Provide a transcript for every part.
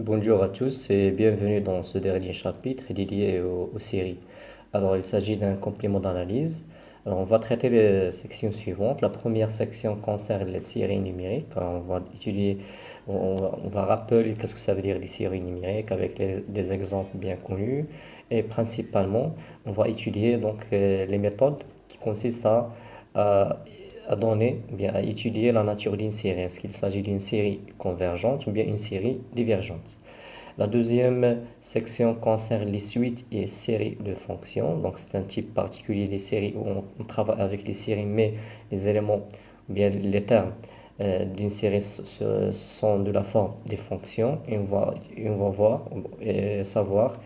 Bonjour à tous et bienvenue dans ce dernier chapitre dédié aux séries. Alors, il s'agit d'un complément d'analyse. Alors, on va traiter les sections suivantes. La première section concerne les séries numériques. Alors, on va étudier, on va rappeler qu'est-ce que ça veut dire les séries numériques avec des exemples bien connus. Et principalement, on va étudier donc les méthodes qui consistent à, à donner, bien à étudier la nature d'une série. Est-ce qu'il s'agit d'une série convergente ou bien une série divergente? La deuxième section concerne les suites et séries de fonctions. Donc, c'est un type particulier des séries où on travaille avec les séries, mais les éléments, ou bien les termes d'une série sont de la forme des fonctions. Et on va voir et savoir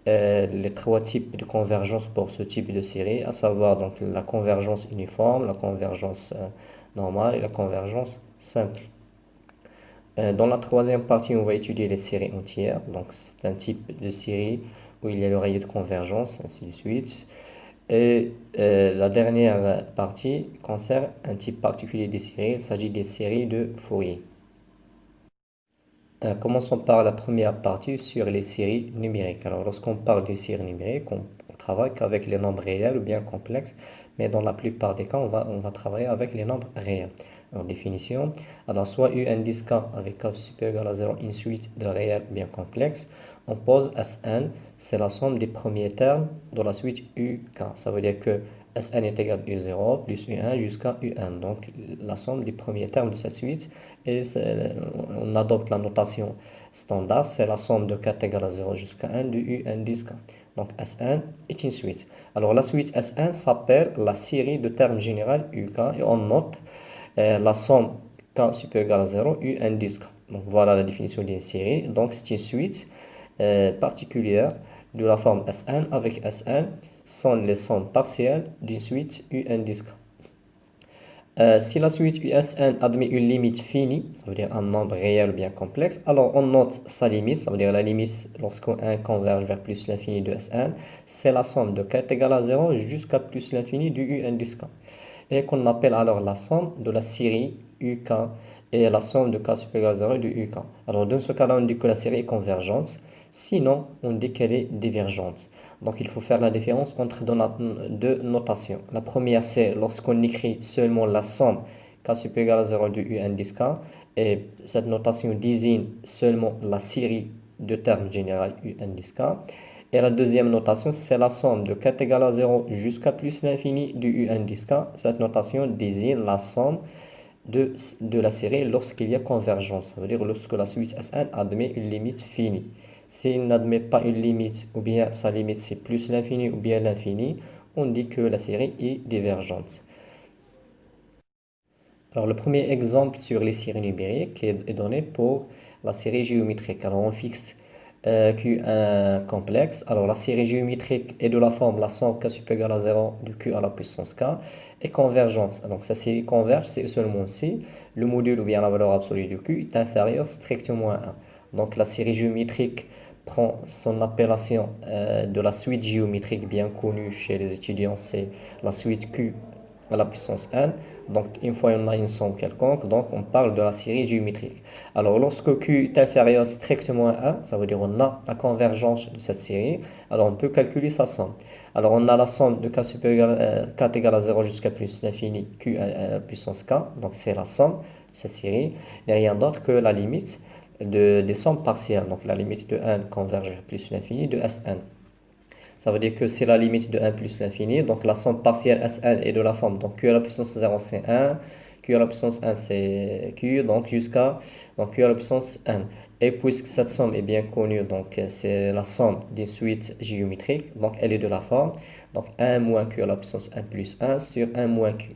les trois types de convergence pour ce type de série, à savoir donc la convergence uniforme, la convergence normale et la convergence simple. Dans la troisième partie, on va étudier les séries entières. Donc, c'est un type de série où il y a le rayon de convergence, ainsi de suite. Et la dernière partie concerne un type particulier des séries. Il s'agit des séries de Fourier. Commençons par la première partie sur les séries numériques. Alors, lorsqu'on parle de séries numériques, on travaille qu'avec les nombres réels ou bien complexes, mais dans la plupart des cas, on va travailler avec les nombres réels. En définition, alors soit u indice k avec k supérieur à 0, une suite de réels bien complexes, on pose Sn, c'est la somme des premiers termes de la suite uk. Ça veut dire que Sn est égal à u0 plus u1 jusqu'à un. Donc, la somme des premiers termes de cette suite et on adopte la notation standard, c'est la somme de 4 égale à 0 jusqu'à 1 de U indice K. Donc Sn est une suite. Alors la suite Sn s'appelle la série de termes généraux UK et on note la somme K supérieur égal à 0 U indice K. Donc voilà la définition d'une série. Donc c'est une suite particulière de la forme Sn avec Sn sont les sommes partielles d'une suite U indice K. Si la suite USN admet une limite finie, ça veut dire un nombre réel bien complexe, alors on note sa limite, ça veut dire la limite lorsqu'un converge vers plus l'infini de Sn, c'est la somme de k est égale à 0 jusqu'à plus l'infini du U indice k. Et qu'on appelle alors la somme de la série UK et la somme de k supérieur à 0 du UK. Alors dans ce cas-là, on dit que la série est convergente, sinon on dit qu'elle est divergente. Donc il faut faire la différence entre deux notations. La première, c'est lorsqu'on écrit seulement la somme k supérieur à 0 du u indice k, et cette notation désigne seulement la série de termes général u indice k. Et la deuxième notation, c'est la somme de k est égal à 0 jusqu'à plus l'infini du u indice k. Cette notation désigne la somme de la série lorsqu'il y a convergence. Ça veut dire lorsque la suite Sn admet une limite finie. S'il n'admet pas une limite, ou bien sa limite c'est plus l'infini ou bien l'infini, on dit que la série est divergente. Alors le premier exemple sur les séries numériques est donné pour la série géométrique. Alors on fixe Q1 complexe. Alors la série géométrique est de la forme la somme K supérieur à 0 de Q à la puissance K est convergente. Donc sa série converge, c'est seulement si le module ou bien la valeur absolue de Q est inférieure strictement à 1. Donc la série géométrique prend son appellation de la suite géométrique bien connue chez les étudiants, c'est la suite Q à la puissance n. Donc, une fois on a une somme quelconque, donc on parle de la série géométrique. Alors, lorsque Q est inférieur strictement à 1, ça veut dire on a la convergence de cette série, alors on peut calculer sa somme. Alors, on a la somme de k supérieur k égale à 0 jusqu'à plus l'infini Q à la puissance k, donc c'est la somme de cette série, il n'y a rien d'autre que la limite des sommes partielles, donc la limite de 1 converge vers plus l'infini de Sn. Ça veut dire que c'est la limite de 1 plus l'infini. Donc la somme partielle Sn est de la forme. Donc Q à la puissance 0 c'est 1. Q à la puissance 1 c'est Q. Donc jusqu'à Q à la puissance n. Et puisque cette somme est bien connue, donc c'est la somme des suites géométriques. Donc elle est de la forme. Donc 1 moins Q à la puissance 1 plus 1 sur 1 moins Q.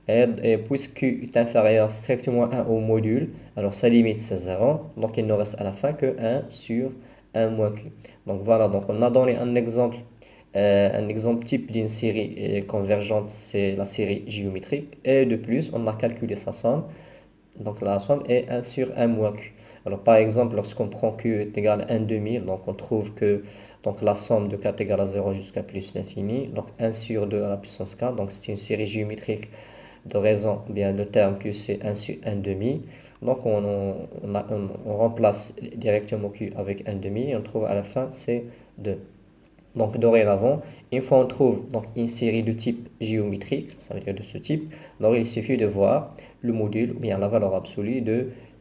Et puisque Q est inférieur strictement à 1 au module, alors sa limite c'est 0. Donc il ne reste à la fin que 1 sur 1 moins Q. Donc voilà, donc on a donné un exemple type d'une série convergente, c'est la série géométrique. Et de plus, on a calculé sa somme. Donc la somme est 1 sur 1 moins q. Alors par exemple, lorsqu'on prend q est égal à 1 demi, donc on trouve que donc, la somme de k est égale à 0 jusqu'à plus l'infini. Donc 1 sur 2 à la puissance k. Donc c'est une série géométrique de raison, bien le terme q c'est 1 sur 1 demi. Donc on remplace directement Q avec un demi et on trouve à la fin C2. Donc dorénavant, une fois on trouve donc une série de type géométrique, ça veut dire de ce type, donc il suffit de voir le module ou bien la valeur absolue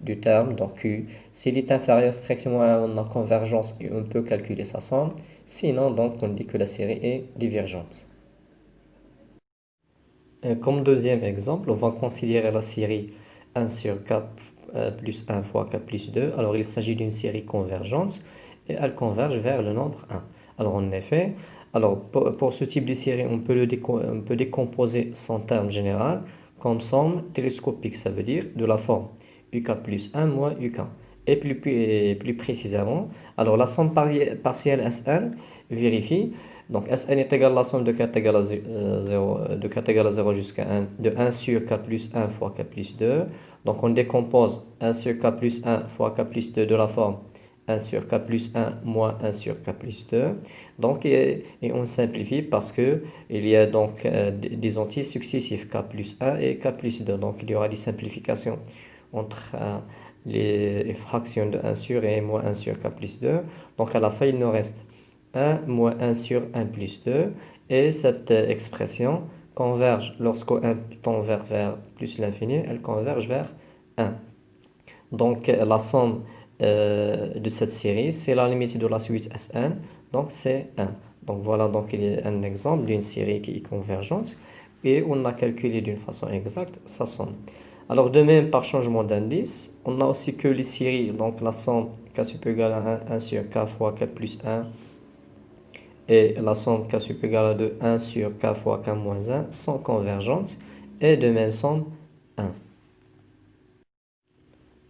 du terme, donc Q. S'il est inférieur strictement à la convergence, on peut calculer sa somme. Sinon, donc on dit que la série est divergente. Comme deuxième exemple, on va considérer la série 1 sur k plus 1 fois k plus 2. Alors il s'agit d'une série convergente et elle converge vers le nombre 1. Alors en effet, pour ce type de série, on peut décomposer son terme général comme somme télescopique, ça veut dire de la forme uk plus 1 moins uk. Et plus précisément, alors la somme partielle Sn vérifie. Donc Sn est égal à la somme de k égale à 0, de k égale à 0 jusqu'à 1, de 1 sur k plus 1 fois k plus 2. Donc on décompose 1 sur k plus 1 fois k plus 2 de la forme 1 sur k plus 1 moins 1 sur k plus 2. Donc, et on simplifie parce que il y a donc des entiers successifs k plus 1 et k plus 2. Donc il y aura des simplifications entre les fractions de 1 sur et moins 1 sur k plus 2. Donc à la fin, il nous reste 1 moins 1 sur 1 plus 2. Et cette expression converge lorsque 1 tend vers plus l'infini, elle converge vers 1. Donc la somme de cette série, c'est la limite de la suite Sn, donc c'est 1. Donc voilà, donc il y a un exemple d'une série qui est convergente et on a calculé d'une façon exacte sa somme. Alors de même, par changement d'indice, on a aussi que les séries, donc la somme k sup égale à 1 sur k fois k plus 1 et la somme k sup égale à 2, 1 sur k fois k moins 1 sont convergentes et de même somme 1.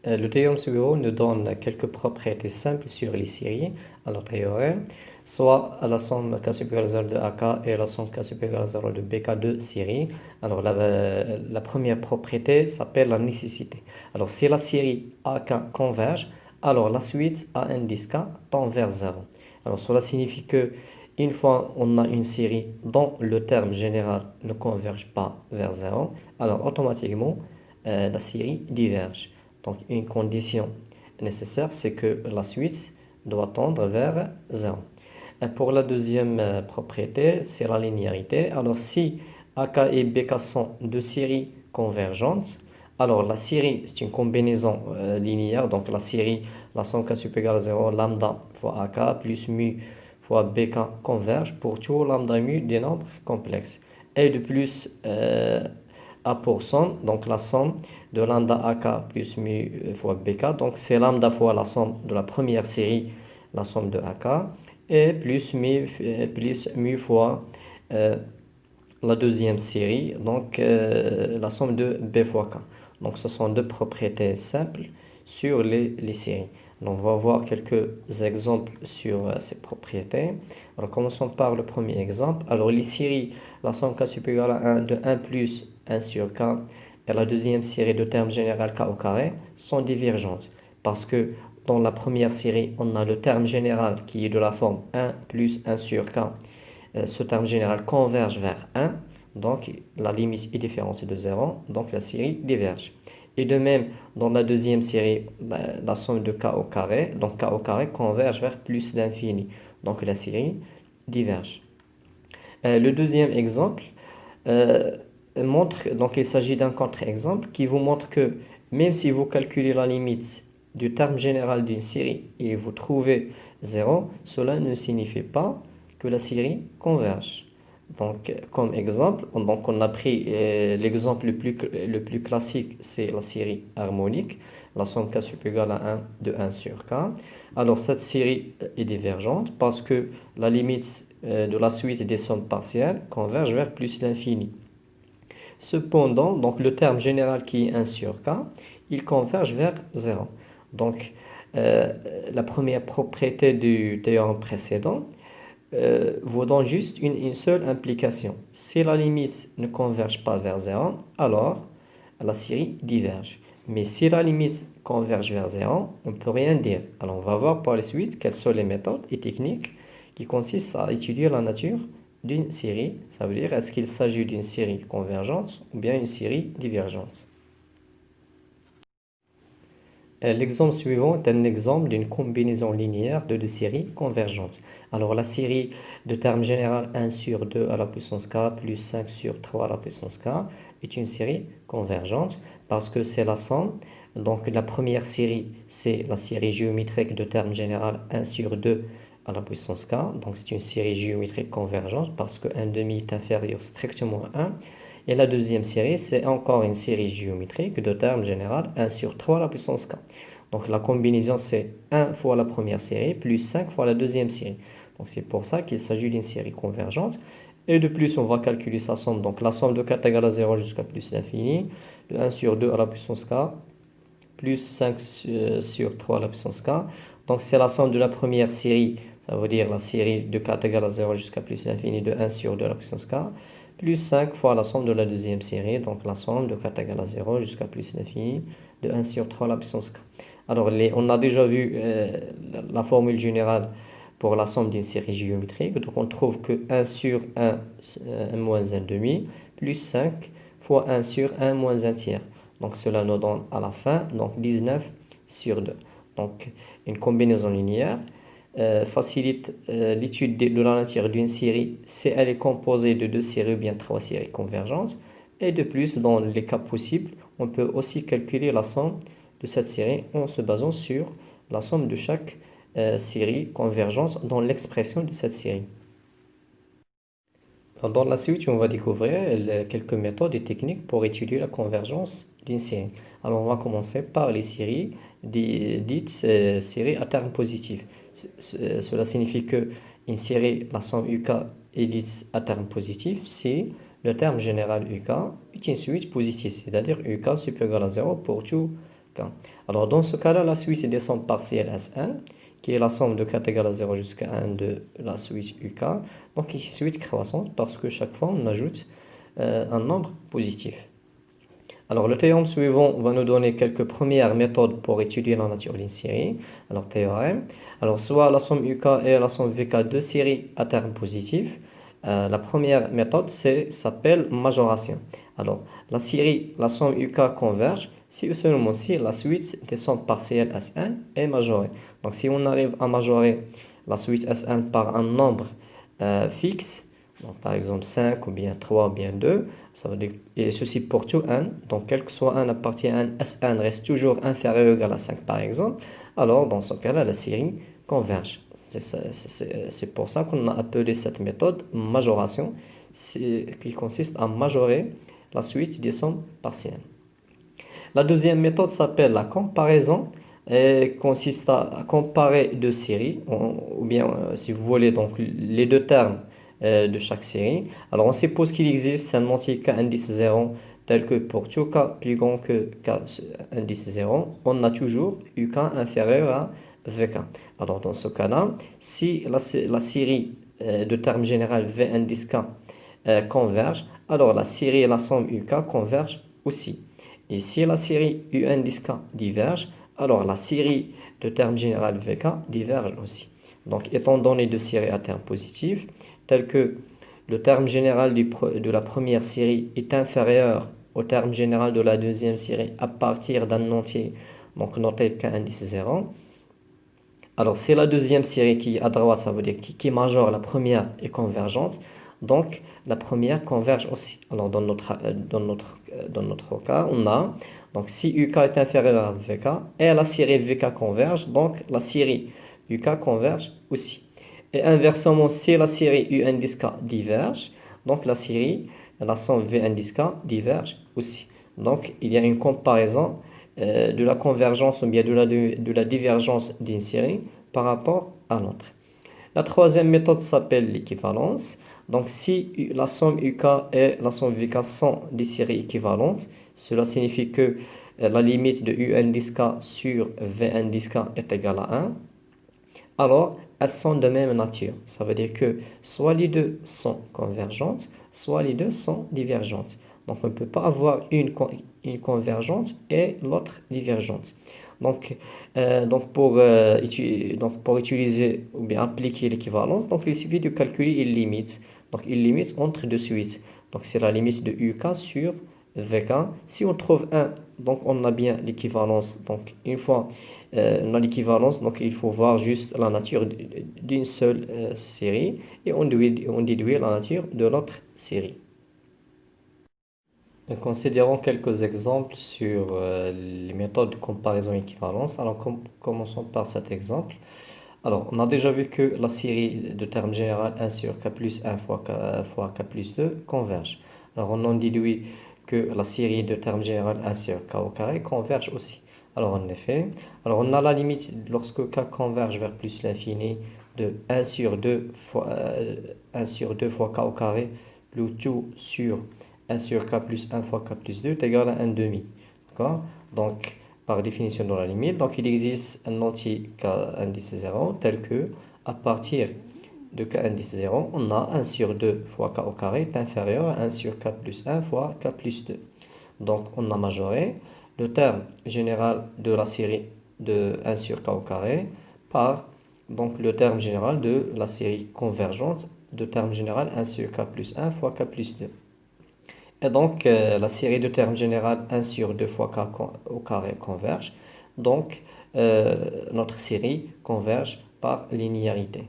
Le théorème de Suguro nous donne quelques propriétés simples sur les séries. Alors, théorème, soit la somme k supérieure à 0 de AK et la somme k supérieure à 0 de BK de série. Alors, la première propriété s'appelle la nécessité. Alors, si la série AK converge, alors la suite à indice K tend vers 0. Alors, cela signifie que une fois on a une série dont le terme général ne converge pas vers 0, alors automatiquement, la série diverge. Donc, une condition nécessaire, c'est que la suite doit tendre vers 0. Et pour la deuxième propriété, c'est la linéarité. Alors, si AK et BK sont deux séries convergentes, alors la série, c'est une combinaison linéaire. Donc, la somme K sup égale à 0, lambda fois AK plus mu fois BK converge pour tout lambda mu des nombres complexes. Et de plus, A pour somme, donc la somme de lambda AK plus mu fois BK. Donc c'est lambda fois la somme de la première série, la somme de AK, et plus mu fois la deuxième série, donc la somme de B fois K. Donc ce sont deux propriétés simples sur les séries. Donc on va voir quelques exemples sur ces propriétés. Alors commençons par le premier exemple. Alors les séries, la somme K supérieure à 1 de 1 plus 1 sur K et la deuxième série de termes général K au carré sont divergentes. Parce que dans la première série, on a le terme général qui est de la forme 1 plus 1 sur K. Ce terme général converge vers 1, donc la limite est différente de 0, donc la série diverge. Et de même, dans la deuxième série, la somme de k au carré, donc k au carré converge vers plus l'infini, donc la série diverge. Le deuxième exemple montre, donc il s'agit d'un contre-exemple qui vous montre que même si vous calculez la limite du terme général d'une série et vous trouvez 0, cela ne signifie pas que la série converge. Donc, comme exemple, donc on a pris l'exemple le plus classique, c'est la série harmonique, la somme k sup égale à 1 de 1 sur k. Alors, cette série est divergente parce que la limite de la suite des sommes partielles converge vers plus l'infini. Cependant, donc le terme général qui est 1 sur k, il converge vers 0. Donc, la première propriété du théorème précédent vous donne juste une seule implication. Si la limite ne converge pas vers 0, alors la série diverge. Mais si la limite converge vers 0, on ne peut rien dire. Alors on va voir par la suite quelles sont les méthodes et techniques qui consistent à étudier la nature d'une série. Ça veut dire est-ce qu'il s'agit d'une série convergente ou bien une série divergente. L'exemple suivant est un exemple d'une combinaison linéaire de deux séries convergentes. Alors la série de termes général 1 sur 2 à la puissance k plus 5 sur 3 à la puissance k est une série convergente parce que c'est la somme. Donc la première série, c'est la série géométrique de termes général 1 sur 2 à la puissance k. Donc c'est une série géométrique convergente parce que 1 demi est inférieur strictement à 1. Et la deuxième série, c'est encore une série géométrique de termes général 1 sur 3 à la puissance k. Donc la combinaison, c'est 1 fois la première série plus 5 fois la deuxième série. Donc c'est pour ça qu'il s'agit d'une série convergente. Et de plus, on va calculer sa somme. Donc la somme de k égale à 0 jusqu'à plus l'infini, de 1 sur 2 à la puissance k, plus 5 sur 3 à la puissance k. Donc c'est la somme de la première série, ça veut dire la série de k égale à 0 jusqu'à plus l'infini de 1 sur 2 à la puissance k, plus 5 fois la somme de la deuxième série, donc la somme de k égale à 0 jusqu'à plus l'infini de 1 sur 3 à la puissance k. Alors on a déjà vu la formule générale pour la somme d'une série géométrique, donc on trouve que 1 sur 1, 1 moins 1 demi, plus 5 fois 1 sur 1 moins 1 tiers. Donc cela nous donne à la fin donc 19 sur 2. Donc une combinaison linéaire facilite l'étude de la nature d'une série si elle est composée de deux séries ou bien trois séries convergentes. Et de plus, dans les cas possibles, on peut aussi calculer la somme de cette série en se basant sur la somme de chaque série convergence dans l'expression de cette série. Dans la suite, on va découvrir quelques méthodes et techniques pour étudier la convergence d'une série. Alors, on va commencer par les séries dites séries à terme positif. Cela signifie que une série, la somme UK est dite à terme positif si le terme général UK est une suite positive, c'est-à-dire UK supérieur à 0 pour tout K. Alors, dans ce cas-là, la suite est des sommes partielles S1 qui est la somme de k égale à 0 jusqu'à 1 de la suite UK. Donc ici, suite croissante parce que chaque fois, on ajoute un nombre positif. Alors le théorème suivant va nous donner quelques premières méthodes pour étudier la nature d'une série. Alors théorème. Alors soit la somme UK et la somme VK de séries à terme positif. La première méthode s'appelle majoration. Alors la série, la somme UK converge si seulement si la suite des sommes partielles S1 est majorée. Donc si on arrive à majorer la suite S1 par un nombre fixe, donc par exemple 5 ou bien 3 ou bien 2, ça veut dire, et ceci pour tout n, donc quel que soit n appartient à n, S1 reste toujours inférieur ou égal à 5 par exemple, alors dans ce cas-là, la série converge. C'est pour ça qu'on a appelé cette méthode majoration, qui consiste à majorer la suite des sommes partielles. La deuxième méthode s'appelle la comparaison et consiste à comparer deux séries, ou bien si vous voulez donc les deux termes de chaque série. Alors on suppose qu'il existe un entier k indice 0 tel que pour tout k plus grand que k indice 0, on a toujours uk inférieur à vk. Alors dans ce cas-là, si la série de termes général v indice k converge, alors la série et la somme uk convergent aussi. Et si la série U indice K diverge, alors la série de termes général VK diverge aussi. Donc étant donné deux séries à terme positif, telles que le terme général de la première série est inférieur au terme général de la deuxième série à partir d'un entier, donc noté K indice 0. Alors c'est la deuxième série qui est à droite, ça veut dire qui majore la première est convergente. Donc la première converge aussi. Alors dans notre cas, on a, donc si UK est inférieur à VK et la série VK converge, donc la série UK converge aussi. Et inversement, si la série U indice K diverge, donc la somme V indice K diverge aussi. Donc il y a une comparaison de la convergence ou bien de la divergence d'une série par rapport à l'autre. La troisième méthode s'appelle l'équivalence. Donc si la somme UK et la somme VK sont des séries équivalentes, cela signifie que la limite de U indice K sur V indice K est égale à 1. Alors, elles sont de même nature. Ça veut dire que soit les deux sont convergentes, soit les deux sont divergentes. Donc, on ne peut pas avoir une convergente et l'autre divergente. Donc pour utiliser ou bien appliquer l'équivalence, donc il suffit de calculer une limite. Donc une limite entre deux suites. Donc c'est la limite de UK sur avec 1. Si on trouve 1, donc on a bien l'équivalence. Donc une fois on a l'équivalence, donc il faut voir juste la nature d'une seule série et on déduit la nature de l'autre série. Considérons quelques exemples sur les méthodes de comparaison et équivalence. Alors commençons par cet exemple. Alors, on a déjà vu que la série de termes général 1 sur k plus 1 fois k plus 2 converge. Alors, on en déduit que la série de termes général 1 sur k au carré converge aussi. Alors, en effet, alors on a la limite lorsque k converge vers plus l'infini de 1 sur 2 fois, 1 sur 2 fois k au carré, le tout sur 1 sur k plus 1 fois k plus 2 est égal à 1 demi. D'accord? Donc, par définition de la limite, donc il existe un entier k indice 0 tel que, à partir de k indice 0, on a 1 sur 2 fois k au carré est inférieur à 1 sur k plus 1 fois k plus 2. Donc, on a majoré le terme général de la série de 1 sur k au carré par donc, le terme général de la série convergente de terme général 1 sur k plus 1 fois k plus 2. Et donc, la série de termes général 1 sur 2 fois k au carré converge. Donc, notre série converge par linéarité.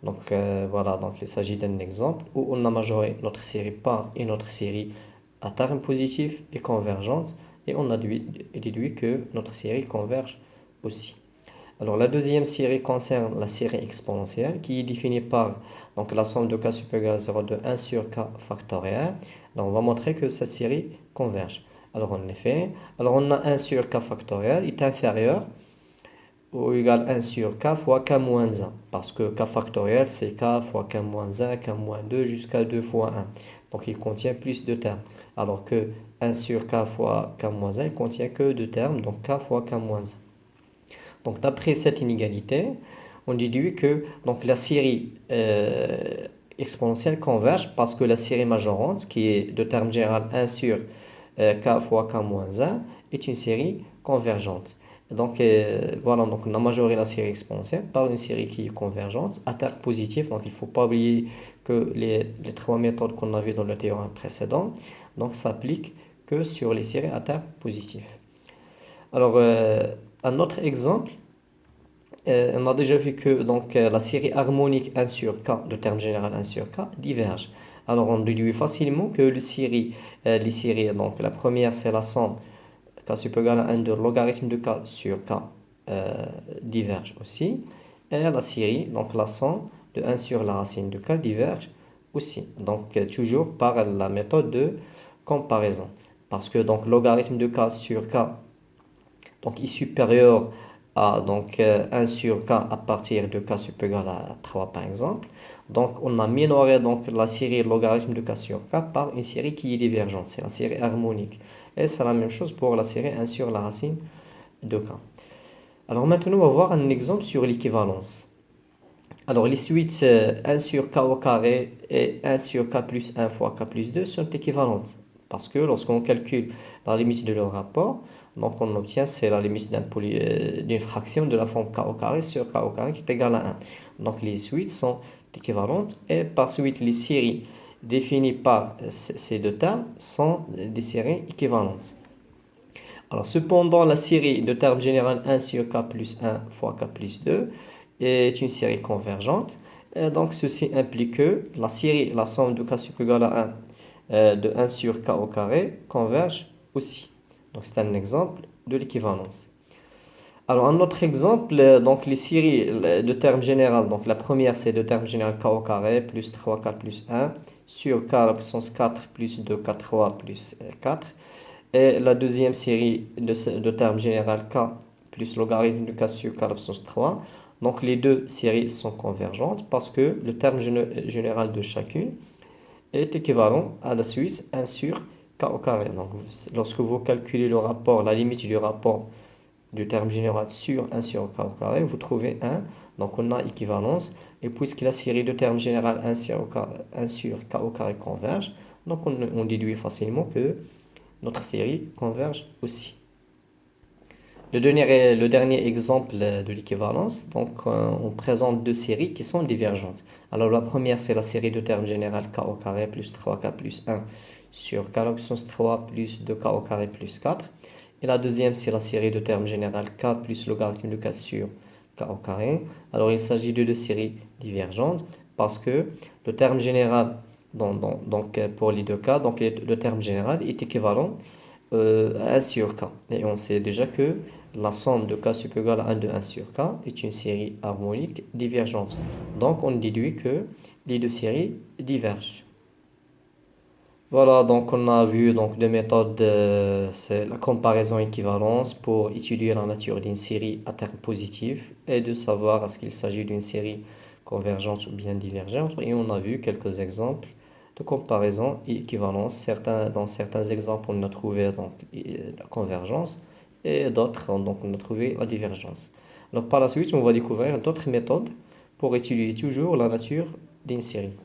Donc, voilà, donc il s'agit d'un exemple où on a majoré notre série par une autre série à terme positif et convergente. Et on a déduit que notre série converge aussi. Alors, la deuxième série concerne la série exponentielle qui est définie par donc, la somme de k supérieur à 0 de 1 sur k factoriel. Alors, on va montrer que cette série converge. Alors, en effet, alors on a 1 sur k factoriel est inférieur ou égal à 1 sur k fois k moins 1. Parce que k factoriel, c'est k fois k moins 1, k moins 2 jusqu'à 2 fois 1. Donc, il contient plus de termes. Alors que 1 sur k fois k moins 1, il contient que 2 termes, donc k fois k moins 1. Donc, d'après cette inégalité, on déduit que donc, la série exponentielle converge parce que la série majorante, qui est de terme général 1 sur k fois k moins 1, est une série convergente. Donc, voilà, donc on a majoré la série exponentielle par une série qui est convergente à terme positif. Donc, il ne faut pas oublier que les trois méthodes qu'on a vues dans le théorème précédent s'appliquent que sur les séries à terme positif. Alors, un autre exemple, on a déjà vu que donc, la série harmonique 1 sur k, de terme général 1 sur k, diverge. Alors, on déduit facilement que les séries, donc la première c'est la somme k supérieur à 1 de logarithme de k sur k diverge aussi. Et la série, donc la somme de 1 sur la racine de k diverge aussi. Donc, toujours par la méthode de comparaison. Parce que donc logarithme de k sur k donc, est supérieur à donc, 1 sur k à partir de k supérieur à 3 par exemple. Donc on a minoré donc, la série logarithme de k sur k par une série qui est divergente, c'est la série harmonique. Et c'est la même chose pour la série 1 sur la racine de k. Alors maintenant on va voir un exemple sur l'équivalence. Alors les suites 1 sur k au carré et 1 sur k plus 1 fois k plus 2 sont équivalentes. Parce que lorsqu'on calcule la limite de leur rapport, donc on obtient c'est la limite d'une fraction de la forme k au carré sur k au carré qui est égale à 1. Donc les suites sont équivalentes et par suite les séries définies par ces deux termes sont des séries équivalentes. Alors cependant la série de termes général 1 sur k plus 1 fois k plus 2 est une série convergente. Et donc ceci implique que la série, la somme de k supérieur à 1 de 1 sur k au carré converge aussi. Donc c'est un exemple de l'équivalence. Alors un autre exemple, donc les séries de termes général, donc la première c'est de terme général k au carré plus 3k plus 1 sur k à la puissance 4 plus 2k3 plus 4. Et la deuxième série de termes général k plus logarithme de k sur k à la puissance 3. Donc les deux séries sont convergentes parce que le terme général de chacune est équivalent à la suite 1 sur k au carré. Donc lorsque vous calculez le rapport, la limite du rapport du terme général sur 1 sur k au carré, vous trouvez 1. Donc on a équivalence. Et puisque la série de termes général 1 sur k au carré converge, donc on déduit facilement que notre série converge aussi. Le dernier exemple de l'équivalence, donc on présente deux séries qui sont divergentes. Alors la première c'est la série de termes général k au carré plus 3k plus 1 sur k à la puissance 3 plus 2k au carré plus 4. Et la deuxième, c'est la série de termes générales k plus logarithme de k sur k au carré. Alors il s'agit de deux séries divergentes parce que le terme général, donc pour les deux cas, donc le terme général est équivalent à 1 sur k. Et on sait déjà que la somme de k sup égale à 1 de 1 sur k est une série harmonique divergente. Donc on déduit que les deux séries divergent. Voilà, donc on a vu donc deux méthodes, c'est la comparaison équivalence pour étudier la nature d'une série à terme positif et de savoir est-ce qu'il s'agit d'une série convergente ou bien divergente. Et on a vu quelques exemples de comparaison et équivalence. Dans certains exemples, on a trouvé donc, la convergence et d'autres, donc on a trouvé la divergence. Alors par la suite, on va découvrir d'autres méthodes pour étudier toujours la nature d'une série.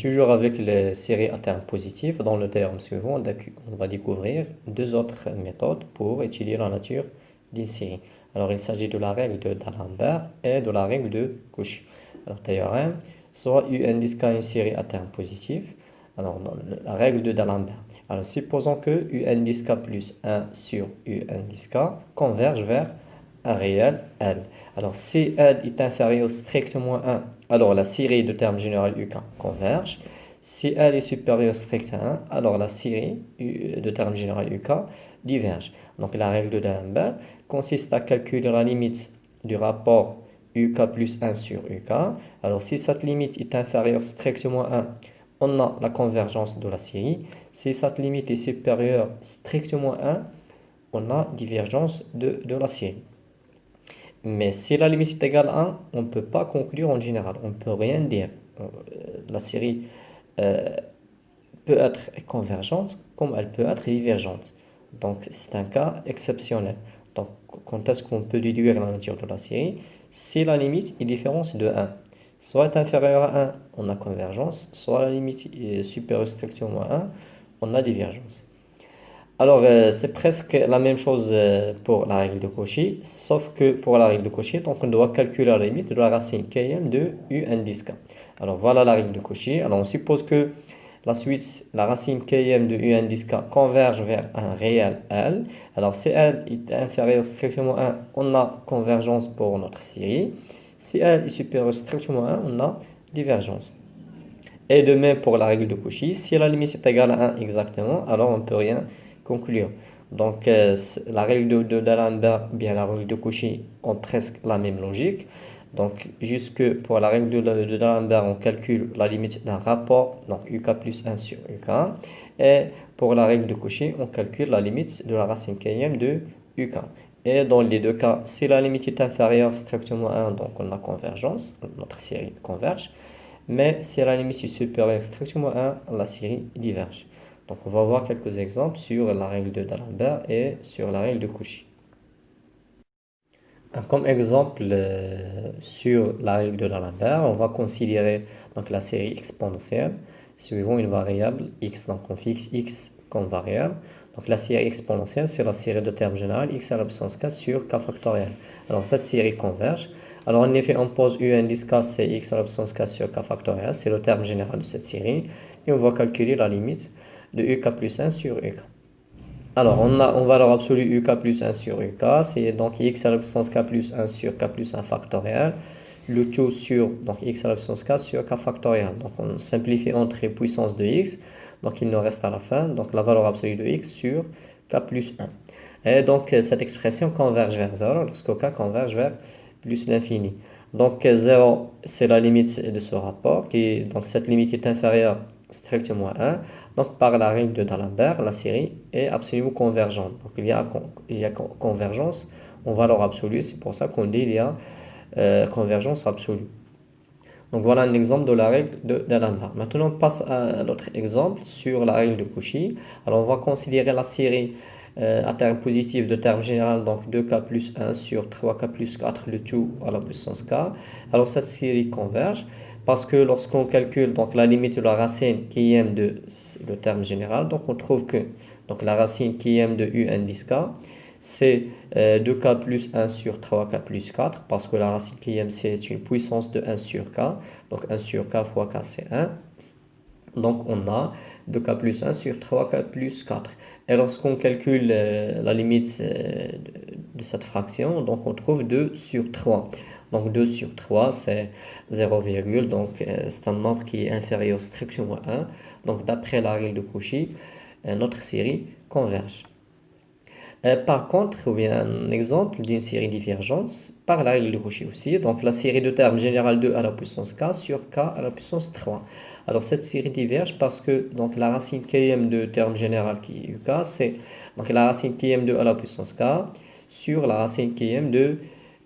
Toujours avec les séries à terme positif, dans le théorème suivant, on va découvrir deux autres méthodes pour étudier la nature d'une série. Alors, il s'agit de la règle d'Alembert et de la règle de Cauchy. Alors, théorème, soit un disque a une série à terme positif. Alors, la règle d'Alembert. Alors, supposons que un disque plus 1 sur un disque converge vers un réel L. Alors, si L est inférieur strictement à 1, alors la série de termes général UK converge. Si L est supérieure stricte à 1, alors la série de termes général UK diverge. Donc, la règle de D'Alembert consiste à calculer la limite du rapport UK plus 1 sur UK. Alors, si cette limite est inférieure strictement à 1, on a la convergence de la série. Si cette limite est supérieure strictement à 1, on a divergence de la série. Mais si la limite est égale à 1, on ne peut pas conclure en général. On ne peut rien dire. La série euh, peut être convergente comme elle peut être divergente. Donc c'est un cas exceptionnel. Donc quand est-ce qu'on peut déduire la nature de la série? Si la limite est différente de 1. Soit inférieure à 1, on a convergence. Soit la limite est supérieure strictement à 1, on a divergence. Alors, c'est presque la même chose pour la règle de Cauchy, sauf que pour la règle de Cauchy, donc on doit calculer la limite de la racine km de u indice k. Alors, voilà la règle de Cauchy. Alors, on suppose que la racine km de u indice k converge vers un réel L. Alors, si L est inférieur strictement à 1, on a convergence pour notre série. Si L est supérieur strictement à 1, on a divergence. Et de même pour la règle de Cauchy, si la limite est égale à 1 exactement, alors on ne peut rien conclure. Donc la règle d'Alembert, bien la règle de Cauchy ont presque la même logique. Donc jusque pour la règle d'Alembert, on calcule la limite d'un rapport, donc UK plus 1 sur UK. Et pour la règle de Cauchy, on calcule la limite de la racine km de UK. Et dans les deux cas, si la limite est inférieure strictement à 1, donc on a convergence, notre série converge. Mais si la limite est supérieure strictement à 1, la série diverge. Donc on va voir quelques exemples sur la règle d'Alembert et sur la règle de Cauchy. Comme exemple sur la règle d'Alembert, on va considérer donc, la série exponentielle suivant une variable x. Donc on fixe x comme variable. Donc la série exponentielle, c'est la série de termes général x à la puissance k sur k factoriel. Alors cette série converge. Alors en effet, on pose u indice k, c'est x à la puissance k sur k factoriel. C'est le terme général de cette série. Et on va calculer la limite de uk plus 1 sur uk. Alors, on a en valeur absolue uk plus 1 sur uk, c'est donc x à la puissance k plus 1 sur k plus 1 factoriel, le tout sur donc x à la puissance k sur k factoriel. Donc, on simplifie entre les puissances de x, donc il nous reste à la fin donc la valeur absolue de x sur k plus 1. Et donc, cette expression converge vers 0 lorsque k converge vers plus l'infini. Donc, 0, c'est la limite de ce rapport, donc cette limite est inférieure strictement à 1. Donc, par la règle d'Alembert, la série est absolument convergente. Donc, il y a convergence en valeur absolue. C'est pour ça qu'on dit qu'il y a convergence absolue. Donc, voilà un exemple de la règle d'Alembert. Maintenant, on passe à l'autre exemple sur la règle de Cauchy. Alors, on va considérer la série à terme positif de terme général, donc 2k plus 1 sur 3k plus 4, le tout à la puissance k. Alors, cette série converge. Parce que lorsqu'on calcule donc, la limite de la racine qui m de le terme général, donc on trouve que donc, la racine qui m de u indice k, c'est 2k plus 1 sur 3k plus 4, parce que la racine qui m c'est une puissance de 1 sur k, donc 1 sur k fois k c'est 1. Donc on a 2k plus 1 sur 3k plus 4. Et lorsqu'on calcule la limite de cette fraction, donc on trouve 2 sur 3. Donc 2 sur 3 c'est 0, donc c'est un nombre qui est inférieur strictement à 1. Donc d'après la règle de Cauchy, notre série converge. Par contre, ou bien un exemple d'une série divergente par la règle de Cauchy aussi. Donc la série de termes générale 2 à la puissance k sur k à la puissance 3. Alors cette série diverge parce que donc la racine km de terme général qui est uk, c'est donc la racine km2 à la puissance k sur la racine km de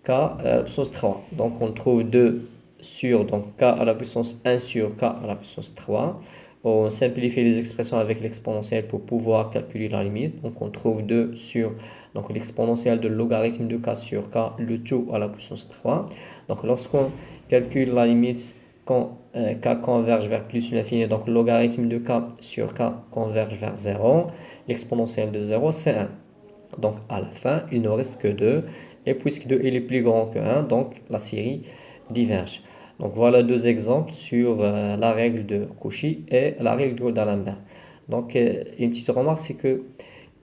k à la puissance 3. Donc on trouve 2 sur donc k à la puissance 1 sur k à la puissance 3. On simplifie les expressions avec l'exponentielle pour pouvoir calculer la limite. Donc on trouve 2 sur donc l'exponentielle de logarithme de k sur k, le tout à la puissance 3. Donc lorsqu'on calcule la limite quand k converge vers plus l'infini, donc logarithme de k sur k converge vers 0, l'exponentielle de 0 c'est 1. Donc à la fin, il ne reste que 2. Et puisque 2 est plus grand que 1, donc la série diverge. Donc voilà deux exemples sur la règle de Cauchy et la règle d'Alembert. Donc une petite remarque, c'est que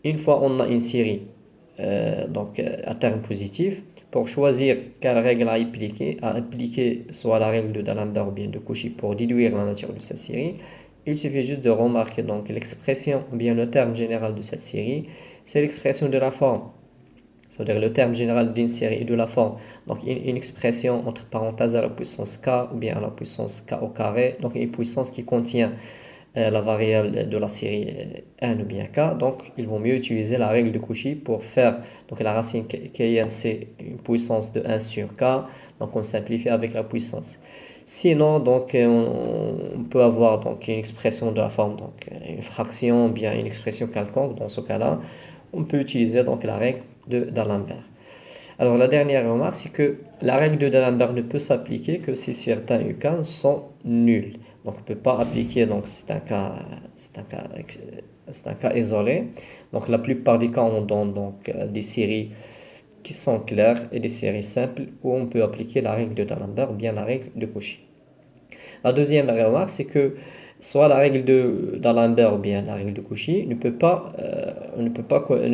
une fois on a une série à terme positif, pour choisir quelle règle à appliquer soit la règle d'Alembert ou bien de Cauchy pour déduire la nature de cette série, il suffit juste de remarquer donc l'expression ou bien le terme général de cette série, c'est l'expression de la forme. C'est-à-dire le terme général d'une série et de la forme. Donc une expression entre parenthèses à la puissance k ou bien à la puissance k au carré. Donc une puissance qui contient la variable de la série 1 ou bien k. Donc il vaut mieux utiliser la règle de Cauchy pour faire donc la racine km c'est une puissance de 1 sur k. Donc on simplifie avec la puissance. Sinon donc on peut avoir donc une expression de la forme donc une fraction ou bien une expression quelconque. Dans ce cas-là, on peut utiliser donc la règle d'Alembert. Alors la dernière remarque, c'est que la règle d'Alembert ne peut s'appliquer que si certains UK sont nuls. Donc on ne peut pas appliquer, donc c'est un cas isolé. Donc la plupart des cas on donne donc des séries qui sont claires et des séries simples où on peut appliquer la règle d'Alembert ou bien la règle de Cauchy. La deuxième remarque, c'est que soit la règle d'Alembert ou bien la règle de Cauchy ne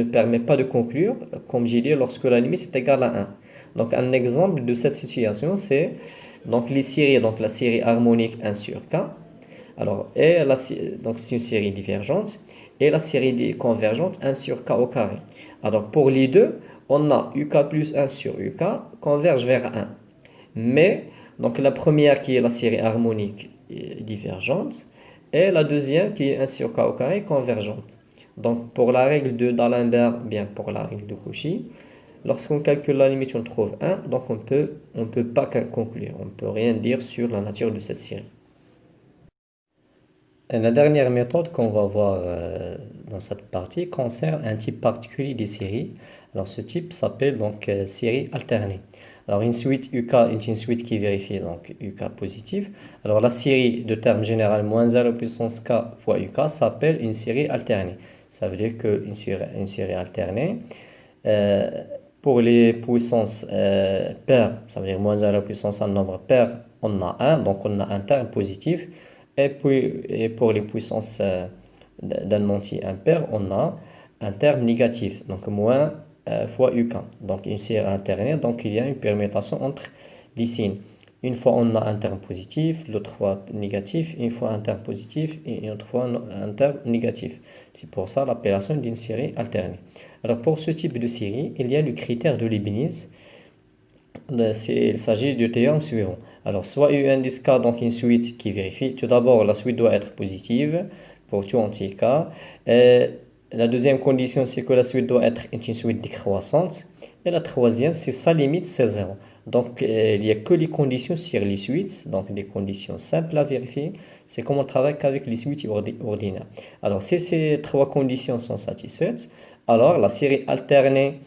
permet pas de conclure, comme j'ai dit, lorsque la limite est égale à 1. Donc un exemple de cette situation, c'est donc les séries, donc la série harmonique 1 sur k. Alors, donc c'est une série divergente et la série convergente 1 sur k au carré. Alors pour les deux, on a uk plus 1 sur uk converge vers 1. Mais donc la première qui est la série harmonique divergente et la deuxième qui est 1 sur k au carré convergente. Donc pour la règle d'Alembert, bien pour la règle de Cauchy, lorsqu'on calcule la limite, on trouve 1, donc on peut pas conclure, on ne peut rien dire sur la nature de cette série. Et la dernière méthode qu'on va voir dans cette partie concerne un type particulier des séries. Alors ce type s'appelle donc série alternée. Alors une suite UK est une suite qui vérifie donc UK positif. Alors la série de termes général moins 0 puissance k fois UK s'appelle une série alternée. Ça veut dire qu'une série alternée, pour les puissances paires, ça veut dire moins 0 puissance un nombre pair, on a 1, donc on a un terme positif. Et pour les puissances d'un entier impair, on a un terme négatif, donc moins fois UK. Donc une série alternée, donc il y a une permutation entre les signes. Une fois on a un terme positif, l'autre fois négatif, une fois un terme positif et une autre fois un terme négatif. C'est pour ça l'appellation d'une série alternée. Alors pour ce type de série, il y a le critère de Leibniz. Il s'agit du théorème suivant. Alors, soit u indice k, donc une suite qui vérifie. Tout d'abord, la suite doit être positive pour tout entier k. La deuxième condition, c'est que la suite doit être une suite décroissante. Et la troisième, c'est sa limite, c'est 0. Donc, il n'y a que les conditions sur les suites, donc des conditions simples à vérifier. C'est comme on travaille qu'avec les suites ordinaires. Alors, si ces trois conditions sont satisfaites, alors la série alternée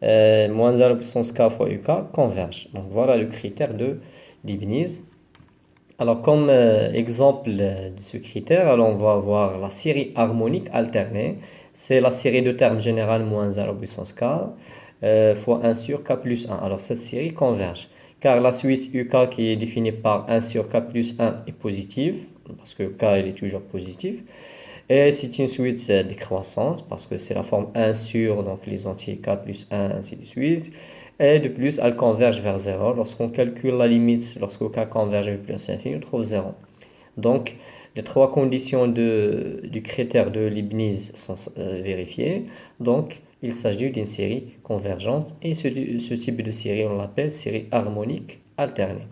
moins 0 puissance k fois uk converge. Donc voilà le critère de Leibniz. Alors comme exemple de ce critère, alors on va avoir la série harmonique alternée. C'est la série de termes général moins 0 puissance k fois 1 sur k plus 1. Alors cette série converge car la suite uk qui est définie par 1 sur k plus 1 est positive. parce que K il est toujours positif. Et c'est une suite décroissante parce que c'est la forme 1 sur donc les entiers K plus 1, ainsi de suite. Et de plus, elle converge vers 0. Lorsqu'on calcule la limite, lorsque K converge vers plus infini, on trouve 0. Donc, les trois conditions du critère de Leibniz sont vérifiées. Donc, il s'agit d'une série convergente. Et ce type de série, on l'appelle série harmonique alternée.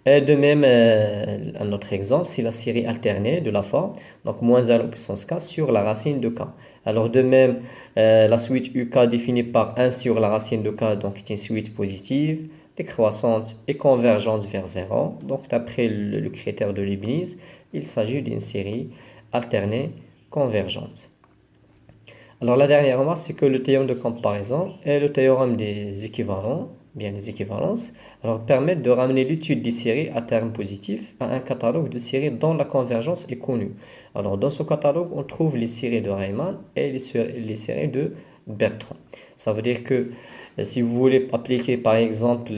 Et de même, un autre exemple, c'est la série alternée de la forme, donc moins 1 puissance k sur la racine de k. Alors de même, la suite uk définie par 1 sur la racine de k, donc est une suite positive, décroissante et convergente vers 0. Donc d'après le critère de Leibniz, il s'agit d'une série alternée convergente. Alors la dernière remarque, c'est que le théorème de comparaison et le théorème des équivalents, bien des équivalences, alors permettent de ramener l'étude des séries à terme positif à un catalogue de séries dont la convergence est connue. Alors dans ce catalogue, on trouve les séries de Riemann et les séries de Bertrand. Ça veut dire que si vous voulez appliquer par exemple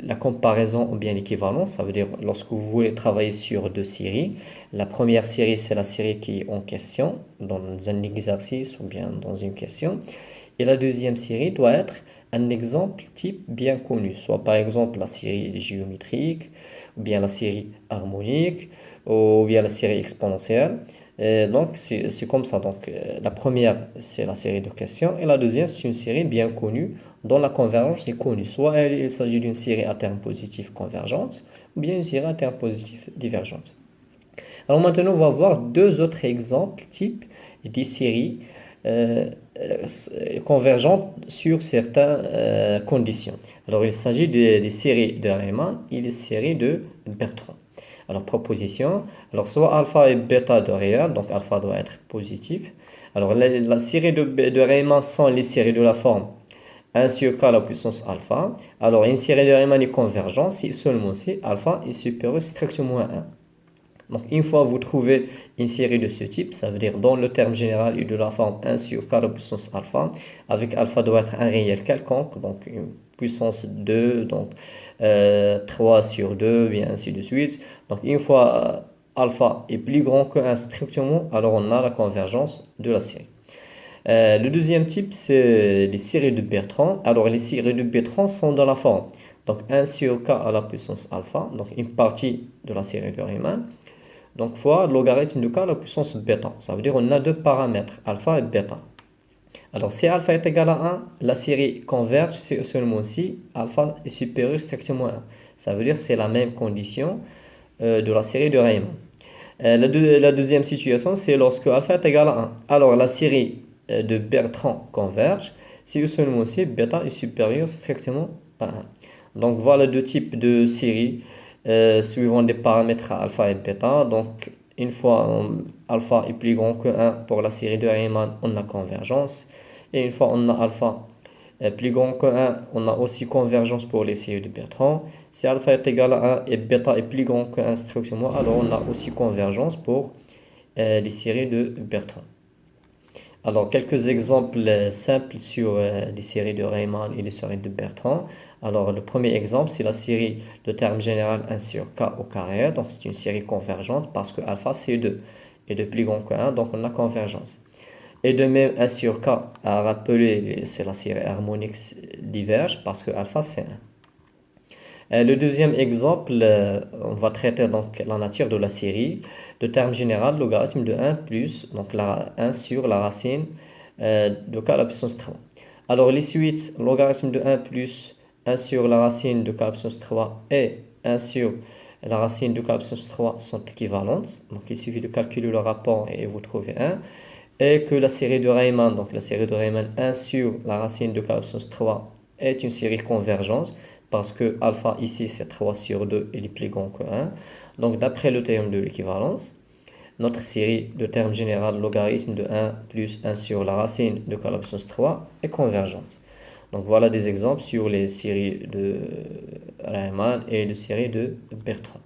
la comparaison ou bien l'équivalence, ça veut dire lorsque vous voulez travailler sur deux séries, la première série c'est la série qui est en question dans un exercice ou bien dans une question, et la deuxième série doit être un exemple type bien connu, soit par exemple la série géométrique, ou bien la série harmonique, ou bien la série exponentielle. Donc c'est comme ça. Donc la première c'est la série de questions et la deuxième c'est une série bien connue dont la convergence est connue. Soit il s'agit d'une série à terme positif convergente ou bien une série à terme positif divergente. Alors maintenant on va voir deux autres exemples types des séries convergentes sur certaines conditions. Alors il s'agit des séries de Riemann et des séries de Bertrand. Alors, proposition. Alors, soit alpha et bêta de réel, donc alpha doit être positif. Alors, la série de Riemann sont les séries de la forme 1 sur k à la puissance alpha. Alors, une série de Riemann est convergente si seulement si alpha est supérieur strictement à 1. Donc, une fois que vous trouvez une série de ce type, ça veut dire dans le terme général de la forme 1 sur k à la puissance alpha, avec alpha doit être un réel quelconque, donc une puissance 2, donc 3 sur 2, et ainsi de suite. Donc, une fois alpha est plus grand que 1 strictement, alors on a la convergence de la série. Le deuxième type, c'est les séries de Bertrand. Alors, les séries de Bertrand sont dans la forme. Donc, 1 sur k à la puissance alpha, donc une partie de la série de Riemann. Donc, fois le logarithme de k à la puissance bêta. Ça veut dire qu'on a deux paramètres, alpha et bêta. Alors, si alpha est égal à 1, la série converge seulement si alpha est supérieur strictement à 1. Ça veut dire que c'est la même condition de la série de Riemann. La deuxième situation, c'est lorsque alpha est égal à 1. Alors, la série de Bertrand converge si seulement si bêta est supérieur strictement à 1. Donc, voilà deux types de séries suivant des paramètres alpha et bêta. Donc, une fois alpha est plus grand que 1 pour la série de Riemann, on a convergence. Et une fois on a alpha plus grand que 1, on a aussi convergence pour les séries de Bertrand. Si alpha est égal à 1 et bêta est plus grand que 1 strictement, alors on a aussi convergence pour les séries de Bertrand. Alors, quelques exemples simples sur les séries de Riemann et les séries de Bertrand. Alors, le premier exemple, c'est la série de terme général 1 sur k au carré. Donc, c'est une série convergente parce que alpha, c'est 2. Et de plus grand que 1, donc on a convergence. Et de même, 1 sur k, à rappeler, c'est la série harmonique diverge parce que alpha, c'est 1. Le deuxième exemple, on va traiter donc la nature de la série. De terme général, logarithme de 1 plus, donc 1 sur la racine de k à la puissance 3. Alors les suites, logarithme de 1 plus 1 sur la racine de k à la puissance 3 et 1 sur la racine de k à la puissance 3 sont équivalentes. Donc il suffit de calculer le rapport et vous trouvez 1. Et que la série de Riemann, donc la série de Riemann 1 sur la racine de k à la puissance 3 est une série convergente. Parce que alpha ici c'est 3 sur 2 et il est plus grand que 1. Donc d'après le théorème de l'équivalence, notre série de termes général logarithme de 1 plus 1 sur la racine de k à la puissance 3 est convergente. Donc voilà des exemples sur les séries de Riemann et les séries de Bertrand.